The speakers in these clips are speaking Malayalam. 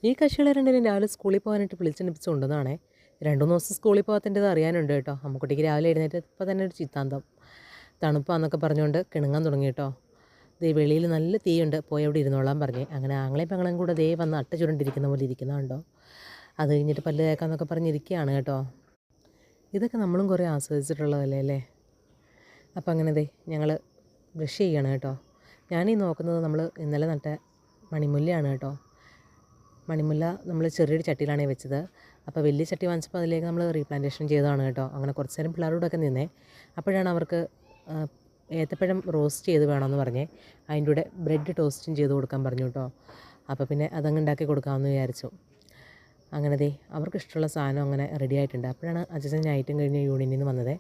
ഈ കക്ഷികളെ രണ്ടിനും രാവിലെ സ്കൂളിൽ പോകാനായിട്ട് വിളിച്ചെണിപ്പിച്ച് കൊണ്ടുവന്നതാണേ. 2-3 ദിവസം സ്കൂളിൽ പോകാത്തതിൻ്റെത് അറിയാനുണ്ട് കേട്ടോ. അമ്മുക്കുട്ടിക്ക് രാവിലെ എഴുന്നേറ്റ് ഇപ്പോൾ തന്നെ ഒരു ചിത്താന്തം. തണുപ്പാന്നൊക്കെ പറഞ്ഞുകൊണ്ട് കിണുങ്ങാൻ തുടങ്ങി കേട്ടോ. ദേ വെളിയിൽ നല്ല തീയുണ്ട്, പോയി അവിടെ ഇരുന്നോളാൻ പറഞ്ഞേ. അങ്ങനെ ആങ്ങളെയും പെങ്ങളും കൂടെ ദേ വന്ന് അട്ട ചുരുണ്ടിരിക്കുന്ന പോലെ ഇരിക്കുന്നുണ്ടോ. അത് കഴിഞ്ഞിട്ട് പല്ല് തേക്കാന്നൊക്കെ പറഞ്ഞിരിക്കുകയാണ് കേട്ടോ. ഇതൊക്കെ നമ്മളും കുറേ ആസ്വദിച്ചിട്ടുള്ളതല്ലേ അല്ലേ. അപ്പം അങ്ങനെ ദേ ഞങ്ങൾ ബ്രഷ് ചെയ്യണം കേട്ടോ. ഞാനീ നോക്കുന്നത് നമ്മൾ ഇന്നലെ നട്ട മണിമുല്ലയാണ് കേട്ടോ. മണിമുല്ല നമ്മൾ ചെറിയൊരു ചട്ടിയിലാണ് വെച്ചത്. അപ്പോൾ വലിയ ചട്ടി വാങ്ങിച്ചപ്പോൾ അതിലേക്ക് നമ്മൾ റീപ്ലാന്റേഷൻ ചെയ്തതാണ് കേട്ടോ. അങ്ങനെ കുറച്ച് നേരം പിള്ളേരോടൊക്കെ നിന്നേ. അപ്പോഴാണ് അവർക്ക് ഏത്തപ്പഴം റോസ്റ്റ് ചെയ്ത് വേണമെന്ന് പറഞ്ഞേ. അതിൻ്റെ കൂടെ ബ്രെഡ് ടോസ്റ്റും ചെയ്ത് കൊടുക്കാൻ പറഞ്ഞു കേട്ടോ. അപ്പോൾ പിന്നെ അതങ്ങ് ഉണ്ടാക്കി കൊടുക്കാമെന്ന് വിചാരിച്ചു. അങ്ങനെ ദേ അവർക്ക് ഇഷ്ടമുള്ള സാധനം അങ്ങനെ റെഡി ആയിട്ടുണ്ട്. അപ്പോഴാണ് അച്ഛൻ നൈറ്റും കഴിഞ്ഞ് യൂണിയനിൽ നിന്ന് വന്നത്.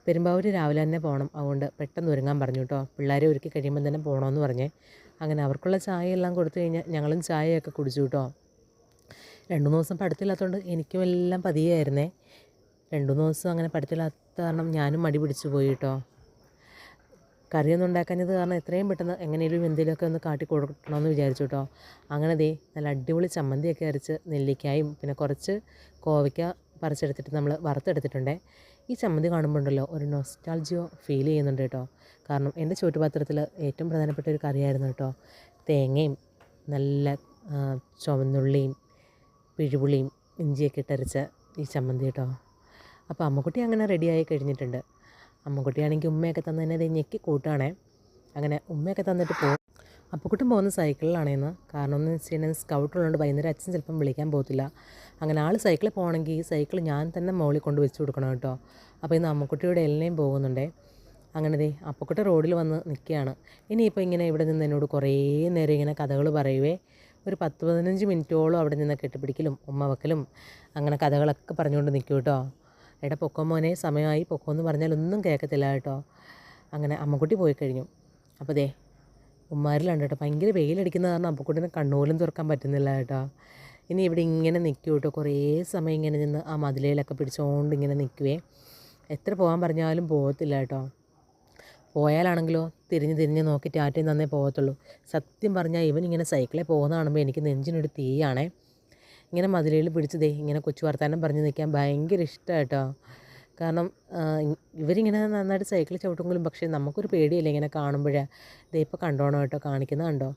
പെരുമ്പാവൂർ രാവിലെ തന്നെ പോകണം, അതുകൊണ്ട് പെട്ടെന്ന് ഒരുങ്ങാൻ പറഞ്ഞു കേട്ടോ. പിള്ളേരെ ഒരുക്കി കഴിയുമ്പം തന്നെ പോകണമെന്ന് പറഞ്ഞേ. അങ്ങനെ അവർക്കുള്ള ചായ എല്ലാം കൊടുത്തു കഴിഞ്ഞാൽ ഞങ്ങളും ചായയൊക്കെ കുടിച്ചു കേട്ടോ. 2-3 ദിവസം പഠിത്തമില്ലാത്തതുകൊണ്ട് എനിക്കും എല്ലാം പതിയായിരുന്നേ. 2-3 ദിവസം അങ്ങനെ പഠിത്തമില്ലാത്ത കാരണം ഞാനും മടി പിടിച്ചു പോയി കേട്ടോ. കറിയൊന്നും ഉണ്ടാക്കാഞ്ഞത് കാരണം എത്രയും പെട്ടെന്ന് എങ്ങനെയും എന്തെങ്കിലുമൊക്കെ ഒന്ന് കാട്ടി കൊടുക്കണമെന്ന് വിചാരിച്ചു കേട്ടോ. അങ്ങനെ ദേ നല്ല അടിപൊളി ചമ്മന്തിയൊക്കെ അരച്ച് നെല്ലിക്കായും പിന്നെ കുറച്ച് കോവയ്ക്ക പറിച്ചെടുത്തിട്ട് നമ്മൾ വറുത്തെടുത്തിട്ടുണ്ടേ. ഈ ചമ്മന്തി കാണുമ്പോൾ ഉണ്ടല്ലോ ഒരു നൊസ്റ്റാൾജിയോ ഫീൽ ചെയ്യുന്നുണ്ട് കേട്ടോ. കാരണം എൻ്റെ ചുറ്റുപാത്രത്തിൽ ഏറ്റവും പ്രധാനപ്പെട്ട ഒരു കറിയായിരുന്നു കേട്ടോ. തേങ്ങയും നല്ല ചുവന്നുള്ളിയും പിഴുപുളിയും ഇഞ്ചിയൊക്കെ ഇട്ടരച്ച ഈ ചമ്മന്തി കേട്ടോ. അപ്പോൾ അമ്മുക്കുട്ടി അങ്ങനെ റെഡിയായി കഴിഞ്ഞിട്ടുണ്ട്. അമ്മുക്കുട്ടിയാണെങ്കിൽ ഉമ്മയൊക്കെ തന്നതിനെ അത് ഞെക്കി കൂട്ടുകയാണേ. അങ്ങനെ ഉമ്മയൊക്കെ തന്നിട്ട് പോകും. അപ്പുക്കുട്ടൻ പോകുന്ന സൈക്കിളിലാണേന്ന്. കാരണം എന്ന് വെച്ച് കഴിഞ്ഞാൽ സ്കൗട്ടുള്ളതുകൊണ്ട് വൈകുന്നേരം അച്ഛൻ ചിലപ്പം വിളിക്കാൻ പോകത്തില്ല. അങ്ങനെ ആൾ സൈക്കിളിൽ പോകണമെങ്കിൽ ഈ സൈക്കിൾ ഞാൻ തന്നെ മുകളിൽ കൊണ്ട് വെച്ച് കൊടുക്കണം കേട്ടോ. അപ്പോൾ ഇന്ന് അമ്മുക്കുട്ടിയുടെ എല്ലാം പോകുന്നുണ്ടേ. അങ്ങനെ ദേ അപ്പുക്കുട്ട റോഡിൽ വന്ന് നിൽക്കുകയാണ്. ഇനിയിപ്പോൾ ഇങ്ങനെ ഇവിടെ നിന്ന് എന്നോട് കുറേ നേരം ഇങ്ങനെ കഥകൾ പറയുവേ. ഒരു 10-15 മിനിറ്റോളം അവിടെ നിന്ന് കെട്ടിപ്പിടിക്കലും ഉമ്മ വെക്കലും അങ്ങനെ കഥകളൊക്കെ പറഞ്ഞുകൊണ്ട് നിൽക്കും കേട്ടോ. എടാ പൊക്കോ മോനെ, സമയമായി പൊക്കോ എന്ന് പറഞ്ഞാൽ ഒന്നും കേൾക്കത്തില്ല കേട്ടോ. അങ്ങനെ അമ്മക്കുട്ടി പോയി കഴിഞ്ഞു. അപ്പോൾ ദേ ഉമ്മാരിലാണ് കേട്ടോ. ഭയങ്കര വെയിലടിക്കുന്ന കാരണം അപ്പക്കുട്ടിനെ കണ്ണുപോലും തുറക്കാൻ പറ്റുന്നില്ല കേട്ടോ. ഇനി ഇവിടെ ഇങ്ങനെ നിൽക്കും കേട്ടോ. കുറേ സമയം ഇങ്ങനെ നിന്ന് ആ മതിലയിലൊക്കെ പിടിച്ചുകൊണ്ട് ഇങ്ങനെ നിൽക്കുവേ. എത്ര പോകാൻ പറഞ്ഞാലും പോകത്തില്ല കേട്ടോ. പോയാലാണെങ്കിലോ തിരിഞ്ഞ് തിരിഞ്ഞ് നോക്കി ടാറ്റയും തന്നേ പോകത്തുള്ളൂ. സത്യം പറഞ്ഞാൽ ഇവൻ ഇങ്ങനെ സൈക്കിളിൽ പോകുന്ന കാണുമ്പോൾ എനിക്ക് നെഞ്ചിനൊരു തീയാണേ. ഇങ്ങനെ മതിലയിൽ പിടിച്ച് ദേ ഇങ്ങനെ കൊച്ചു വർത്താനം പറഞ്ഞ് നിൽക്കാൻ ഭയങ്കര ഇഷ്ടമാണ് കേട്ടോ. കാരണം ഇവരിങ്ങനെ നന്നായിട്ട് സൈക്കിൾ ചവിട്ടുമെങ്കിലും പക്ഷേ നമുക്കൊരു പേടിയല്ലേ ഇങ്ങനെ കാണുമ്പോഴേ. ദേ ഇപ്പോൾ കണ്ടോണം കേട്ടോ, കാണിക്കുന്നത് കണ്ടോ.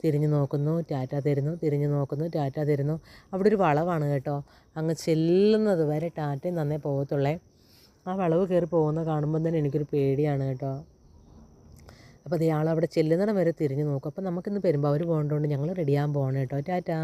തിരിഞ്ഞ് നോക്കുന്നു, ടാറ്റ തരുന്നു, തിരിഞ്ഞ് നോക്കുന്നു, ടാറ്റ തരുന്നു. അവിടെ ഒരു വളവാണ് കേട്ടോ. അങ്ങ് ചെല്ലുന്നത് വരെ ടാറ്റയും തന്നേ പോകത്തുള്ളേ. ആ വളവ് കയറി പോകുന്ന കാണുമ്പം തന്നെ എനിക്കൊരു പേടിയാണ് കേട്ടോ. അപ്പോൾ ദേ ആളവിടെ ചെല്ലുന്നിടം വരെ തിരിഞ്ഞ് നോക്കും. അപ്പോൾ നമുക്കിന്ന് പെരുമ്പാവൂർ പോകേണ്ടതുകൊണ്ട് ഞങ്ങൾ റെഡിയാകാൻ പോകണം കേട്ടോ. ടാറ്റാ.